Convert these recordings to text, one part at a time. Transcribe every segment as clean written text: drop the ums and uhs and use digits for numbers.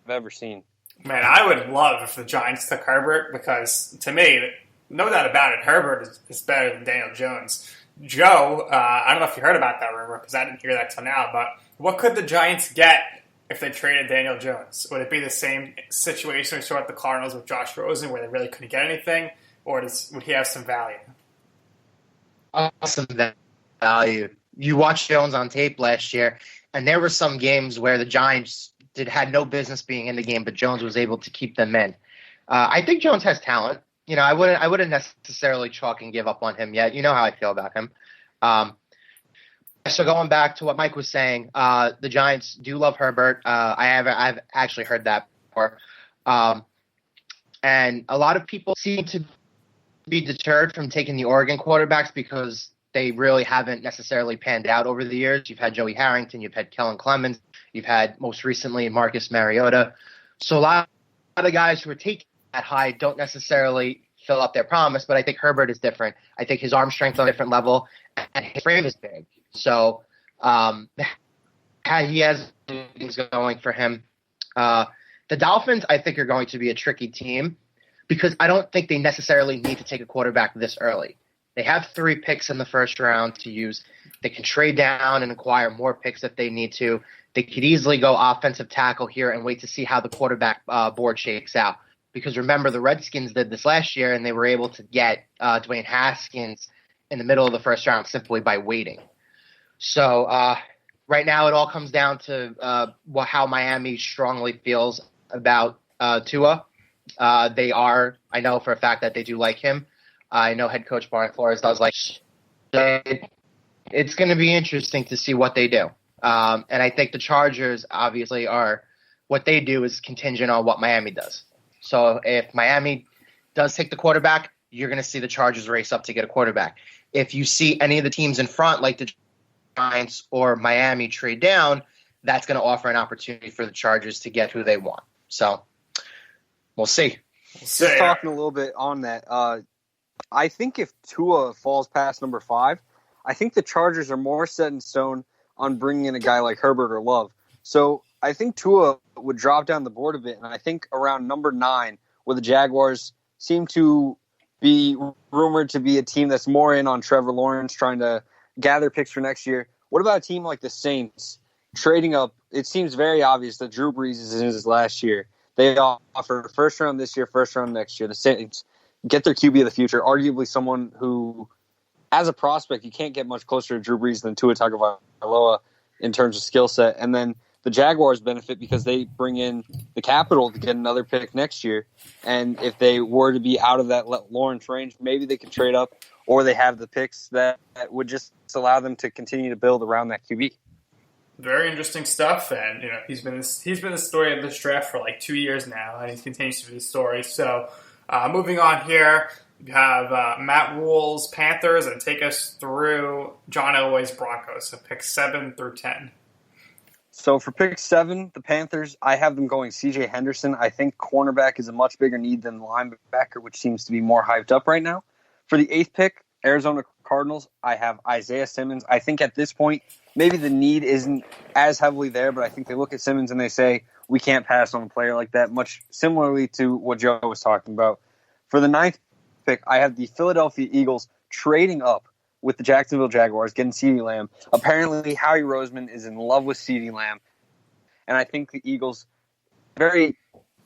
ever seen. Man, I would love if the Giants took Herbert because, to me, no doubt about it, Herbert is better than Daniel Jones. Joe, I don't know if you heard about that rumor because I didn't hear that till now, but what could the Giants get if they traded Daniel Jones? Would it be the same situation we saw at the Cardinals with Josh Rosen where they really couldn't get anything, or would he have some value? Awesome value. You watched Jones on tape last year, and there were some games where the Giants had no business being in the game, but Jones was able to keep them in. I think Jones has talent. You know, I wouldn't necessarily chalk and give up on him yet. You know how I feel about him. So going back to what Mike was saying, the Giants do love Herbert. I've actually heard that before. And a lot of people seem to be deterred from taking the Oregon quarterbacks because they really haven't necessarily panned out over the years. You've had Joey Harrington, you've had Kellen Clemens, you've had most recently Marcus Mariota. So a lot of guys who are taking that high don't necessarily fill up their promise, but I think Herbert is different. I think his arm strength on a different level, and his frame is big. So he has things going for him. The Dolphins, I think, are going to be a tricky team because I don't think they necessarily need to take a quarterback this early. They have 3 picks in the first round to use. They can trade down and acquire more picks if they need to. They could easily go offensive tackle here and wait to see how the quarterback board shakes out. Because remember, the Redskins did this last year, and they were able to get Dwayne Haskins in the middle of the first round simply by waiting. So right now it all comes down to how Miami strongly feels about Tua. I know for a fact that they do like him. I know head coach Brian Flores does like him. It's going to be interesting to see what they do. And I think the Chargers obviously what they do is contingent on what Miami does. So if Miami does take the quarterback, you're going to see the Chargers race up to get a quarterback. If you see any of the teams in front, like the Giants or Miami, trade down, that's going to offer an opportunity for the Chargers to get who they want. So we'll see. Just talking a little bit on that, I think if Tua falls past number 5, I think the Chargers are more set in stone on bringing in a guy like Herbert or Love. So I think Tua would drop down the board a bit, and I think around number 9, where the Jaguars seem to be rumored to be a team that's more in on Trevor Lawrence, trying to gather picks for next year. What about a team like the Saints trading up? It seems very obvious that Drew Brees is in his last year. They offer first round this year, first round next year. The Saints get their QB of the future, arguably someone who, as a prospect, you can't get much closer to Drew Brees than Tua Tagovailoa in terms of skill set. And then the Jaguars benefit because they bring in the capital to get another pick next year. And if they were to be out of that Lawrence range, maybe they could trade up, or they have the picks that would just allow them to continue to build around that QB. Very interesting stuff, and he's been the story of this draft for like 2 years now, and he continues to be the story. So, moving on here, you have Matt Rule's Panthers, and take us through John Elway's Broncos. So, pick 7 through 10. So for pick 7, the Panthers, I have them going C.J. Henderson. I think cornerback is a much bigger need than linebacker, which seems to be more hyped up right now. For the 8th pick, Arizona Cardinals, I have Isaiah Simmons. I think at this point, maybe the need isn't as heavily there, but I think they look at Simmons and they say, we can't pass on a player like that, much similarly to what Joe was talking about. For the 9th pick, I have the Philadelphia Eagles trading up with the Jacksonville Jaguars, getting CeeDee Lamb. Apparently, Howie Roseman is in love with CeeDee Lamb, and I think the Eagles very,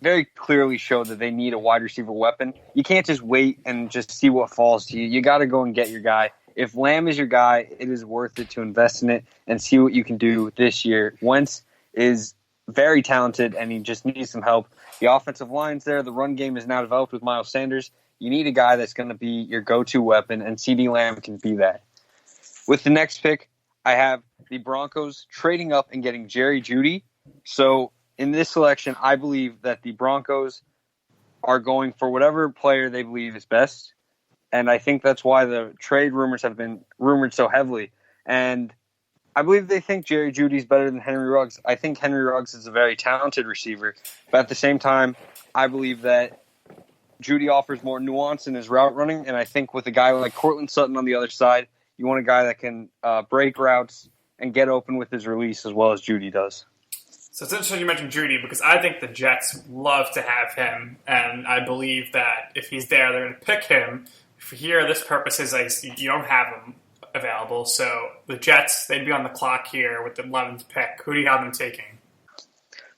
very clearly show that they need a wide receiver weapon. You can't just wait and just see what falls to you. You got to go and get your guy. If Lamb is your guy, it is worth it to invest in it and see what you can do this year. Wentz is very talented, and he just needs some help. The offensive line's there. The run game is now developed with Miles Sanders. You need a guy that's going to be your go-to weapon, and CeeDee Lamb can be that. With the next pick, I have the Broncos trading up and getting Jerry Jeudy. So in this selection, I believe that the Broncos are going for whatever player they believe is best, and I think that's why the trade rumors have been rumored so heavily. And I believe they think Jerry Jeudy's better than Henry Ruggs. I think Henry Ruggs is a very talented receiver, but at the same time, I believe that Jeudy offers more nuance in his route running, and I think with a guy like Courtland Sutton on the other side, you want a guy that can break routes and get open with his release as well as Jeudy does. So it's interesting you mentioned Judy because I think the Jets love to have him, and I believe that if he's there, they're going to pick him. For here, this purpose is like you don't have him available, so the Jets, they'd be on the clock here with the 11th pick. Who do you have them taking?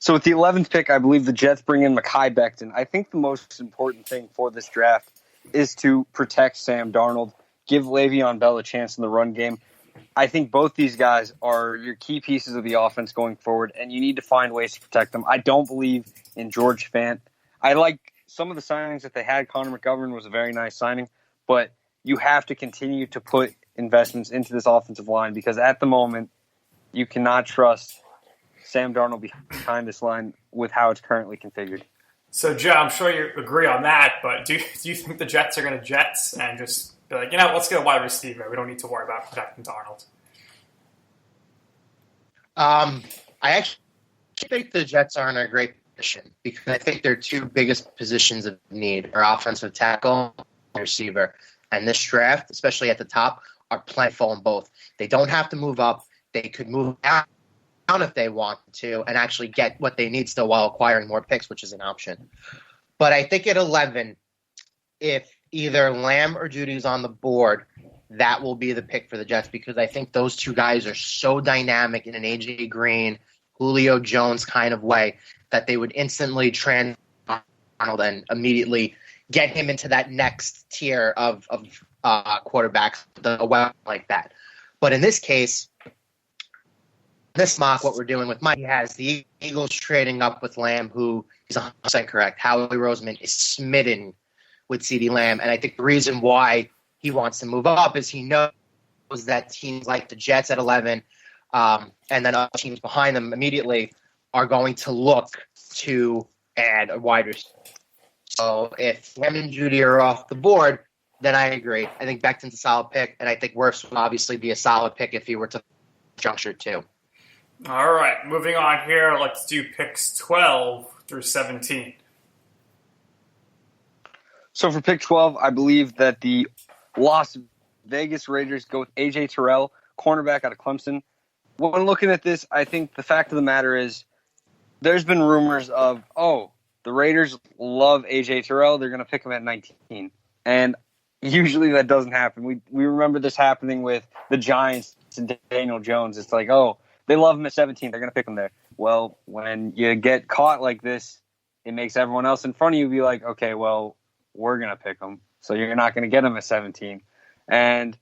So with the 11th pick, I believe the Jets bring in Mekhi Becton. I think the most important thing for this draft is to protect Sam Darnold, give Le'Veon Bell a chance in the run game. I think both these guys are your key pieces of the offense going forward, and you need to find ways to protect them. I don't believe in George Fant. I like some of the signings that they had. Connor McGovern was a very nice signing, but you have to continue to put investments into this offensive line because at the moment, you cannot trust Sam Darnold behind this line with how it's currently configured. So, Joe, I'm sure you agree on that, but do you think the Jets are going to Jets and just be like, let's get a wide receiver. We don't need to worry about protecting Darnold. I actually think the Jets are in a great position because I think their two biggest positions of need are offensive tackle and receiver. And this draft, especially at the top, are plentiful in both. They don't have to move up. They could move down if they want to and actually get what they need still while acquiring more picks, which is an option. But I think at 11, if either Lamb or Judy is on the board, that will be the pick for the Jets because I think those two guys are so dynamic in an A.J. Green, Julio Jones kind of way that they would instantly transfer Arnold and immediately get him into that next tier of quarterbacks a weapon like that. But in this case, this mock, what we're doing with Mike, he has the Eagles trading up with Lamb, who is 100% correct. Howie Roseman is smitten with CeeDee Lamb, and I think the reason why he wants to move up is he knows that teams like the Jets at 11 and then other teams behind them immediately are going to look to add a wide receiver. So if him and Judy are off the board, then I agree. I think Becton's a solid pick, and I think Wirfs would obviously be a solid pick if he were to juncture too. All right, moving on here. Let's do picks 12 through 17. So for pick 12, I believe that the Las Vegas Raiders go with A.J. Terrell, cornerback out of Clemson. When looking at this, I think the fact of the matter is there's been rumors of, the Raiders love A.J. Terrell. They're going to pick him at 19. And usually that doesn't happen. We remember this happening with the Giants and Daniel Jones. It's like, they love him at 17. They're going to pick him there. Well, when you get caught like this, it makes everyone else in front of you be like, okay, well, we're going to pick him. So you're not going to get him at 17. And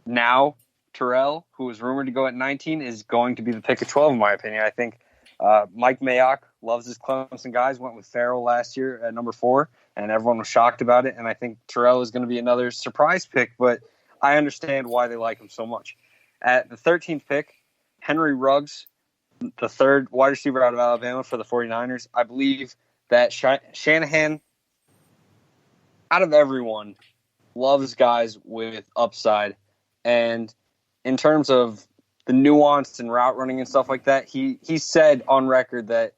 now Terrell, who was rumored to go at 19, is going to be the pick of 12, in my opinion. I think Mike Mayock loves his Clemson guys, went with Farrell last year at number 4, and everyone was shocked about it. And I think Terrell is going to be another surprise pick, but I understand why they like him so much. At the 13th pick, Henry Ruggs, the third wide receiver out of Alabama for the 49ers. I believe that Shanahan, out of everyone, loves guys with upside. And in terms of the nuance and route running and stuff like that, he said on record that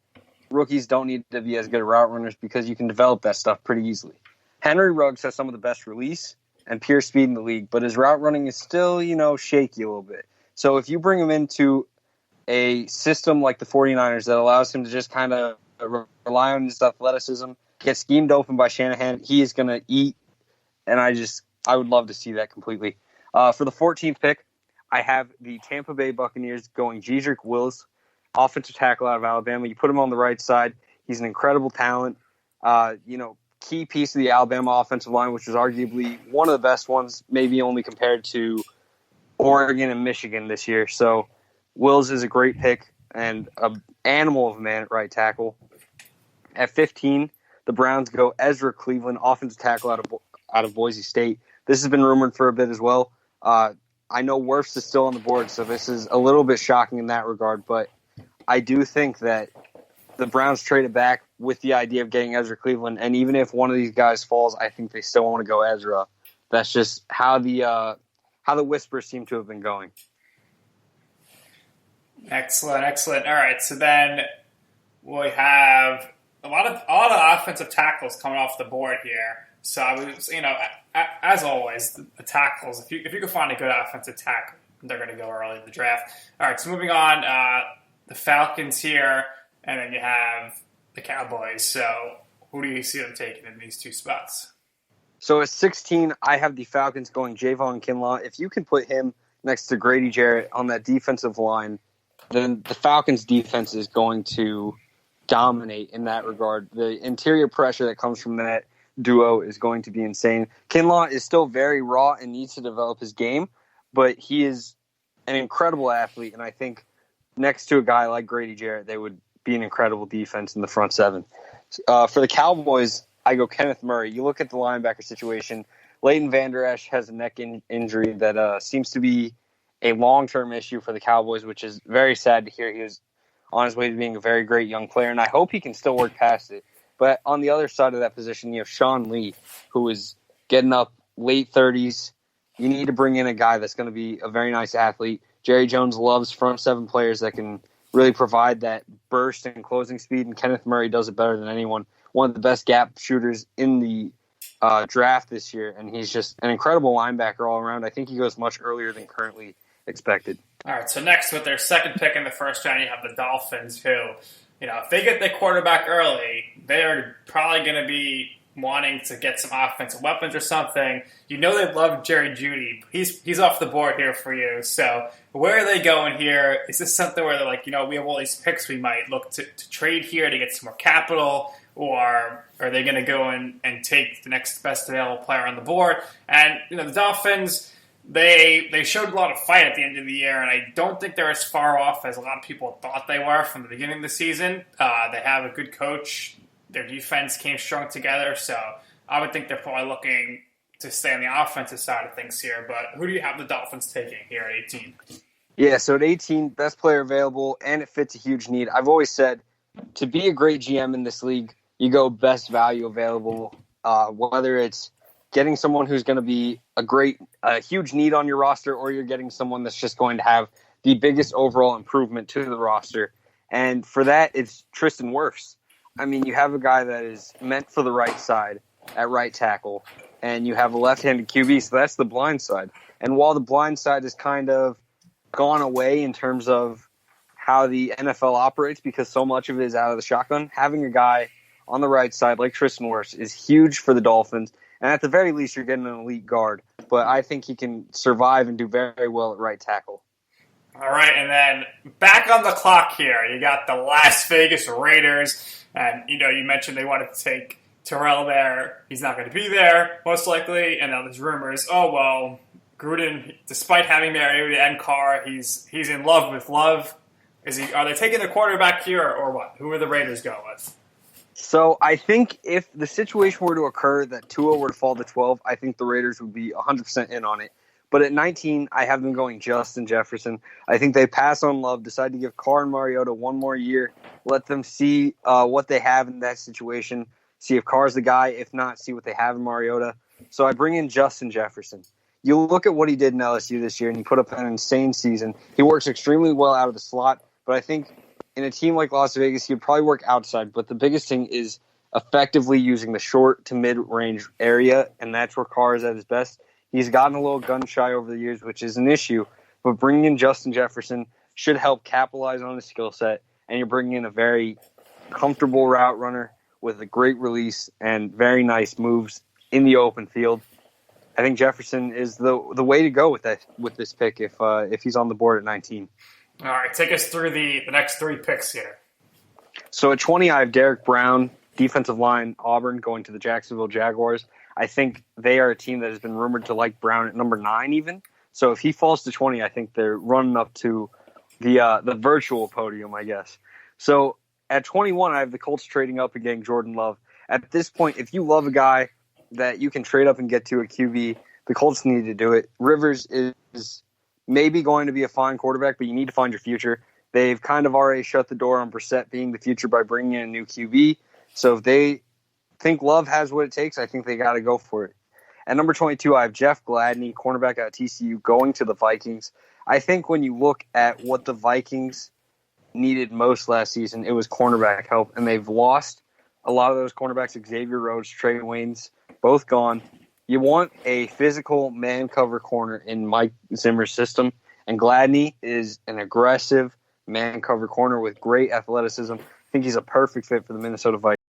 rookies don't need to be as good at route runners because you can develop that stuff pretty easily. Henry Ruggs has some of the best release and pure speed in the league, but his route running is still, shaky a little bit. So if you bring him into a system like the 49ers that allows him to just kind of rely on his athleticism, get schemed open by Shanahan, he is going to eat. And I would love to see that completely. For the 14th pick, I have the Tampa Bay Buccaneers going Jedrick Wills, offensive tackle out of Alabama. You put him on the right side. He's an incredible talent. Key piece of the Alabama offensive line, which was arguably one of the best ones, maybe only compared to Oregon and Michigan this year. So Wills is a great pick and an animal of a man at right tackle. At 15, the Browns go Ezra Cleveland, offensive tackle out of Boise State. This has been rumored for a bit as well. I know Wirfs is still on the board, so this is a little bit shocking in that regard, but I do think that the Browns traded back with the idea of getting Ezra Cleveland, and even if one of these guys falls, I think they still want to go Ezra. That's just how the whispers seem to have been going. Excellent. All right, so then we have a lot of offensive tackles coming off the board here. So I was, as always, the tackles. If you can find a good offensive tackle, they're going to go early in the draft. All right, so moving on, the Falcons here. and then you have the Cowboys. So who do you see them taking in these two spots? So at 16, I have the Falcons going Javon Kinlaw. If you can put him next to Grady Jarrett on that defensive line, then the Falcons' defense is going to dominate in that regard. The interior pressure that comes from that duo is going to be insane. Kinlaw is still very raw and needs to develop his game, but he is an incredible athlete, and I think next to a guy like Grady Jarrett, they would be an incredible defense in the front seven. For the Cowboys, I go Kenneth Murray. You look at the linebacker situation. Leighton Vander Esch has a neck injury that seems to be a long-term issue for the Cowboys, which is very sad to hear. He was on his way to being a very great young player, and I hope he can still work past it. But on the other side of that position, you have Sean Lee, who is getting up late 30s. You need to bring in a guy that's going to be a very nice athlete. Jerry Jones loves front seven players that can really provide that burst and closing speed, and Kenneth Murray does it better than anyone. One of the best gap shooters in the draft this year, and he's just an incredible linebacker all around. I think he goes much earlier than currently expected. All right, so next with their second pick in the first round, you have the Dolphins, who, if they get their quarterback early, they're probably going to be wanting to get some offensive weapons or something. They love Jerry Jeudy. He's off the board here for you. So where are they going here? Is this something where they're like, we have all these picks, we might look to trade here to get some more capital? Or are they going to go and take the next best available player on the board? And, the Dolphins, they showed a lot of fight at the end of the year, and I don't think they're as far off as a lot of people thought they were from the beginning of the season. They have a good coach. Their defense came strong together, so I would think they're probably looking to stay on the offensive side of things here. But who do you have the Dolphins taking here at 18? Yeah, so at 18, best player available, and it fits a huge need. I've always said, to be a great GM in this league, you go best value available, whether it's getting someone who's going to be a huge need on your roster, or you're getting someone that's just going to have the biggest overall improvement to the roster. And for that, it's Tristan Wirfs. I mean, you have a guy that is meant for the right side at right tackle, and you have a left-handed QB, so that's the blind side. And while the blind side has kind of gone away in terms of how the NFL operates, because so much of it is out of the shotgun, having a guy on the right side like Tristan Wirfs is huge for the Dolphins. And at the very least, you're getting an elite guard. But I think he can survive and do very well at right tackle. All right, and then back on the clock here, you got the Las Vegas Raiders. And, you mentioned they wanted to take Terrell there. He's not going to be there, most likely. And now there's rumors, Gruden, despite having their end Carr, he's in love with Love. Are they taking the quarterback here, or what? Who are the Raiders going with? So I think if the situation were to occur that Tua were to fall to 12, I think the Raiders would be 100% in on it. But at 19, I have them going Justin Jefferson. I think they pass on Love, decide to give Carr and Mariota one more year, let them see what they have in that situation, see if Carr's the guy. If not, see what they have in Mariota. So I bring in Justin Jefferson. You look at what he did in LSU this year, and he put up an insane season. He works extremely well out of the slot, but I think in a team like Las Vegas, he would probably work outside. But the biggest thing is effectively using the short to mid-range area, and that's where Carr is at his best. He's gotten a little gun-shy over the years, which is an issue, but bringing in Justin Jefferson should help capitalize on his skill set, and you're bringing in a very comfortable route runner with a great release and very nice moves in the open field. I think Jefferson is the way to go with this pick if he's on the board at 19. All right, take us through the next three picks here. So at 20, I have Derek Brown, defensive line, Auburn, going to the Jacksonville Jaguars. I think they are a team that has been rumored to like Brown at number 9 even. So if he falls to 20, I think they're running up to the virtual podium, I guess. So at 21, I have the Colts trading up and getting Jordan Love. At this point, if you love a guy that you can trade up and get to a QB, the Colts need to do it. Rivers is maybe going to be a fine quarterback, but you need to find your future. They've kind of already shut the door on Brissett being the future by bringing in a new QB. So if they think Love has what it takes, I think they got to go for it. At number 22, I have Jeff Gladney, cornerback out of TCU, going to the Vikings. I think when you look at what the Vikings needed most last season, it was cornerback help, and they've lost a lot of those cornerbacks. Xavier Rhodes, Trey Waynes, both gone. You want a physical man cover corner in Mike Zimmer's system, and Gladney is an aggressive man cover corner with great athleticism. I think he's a perfect fit for the Minnesota Vikings.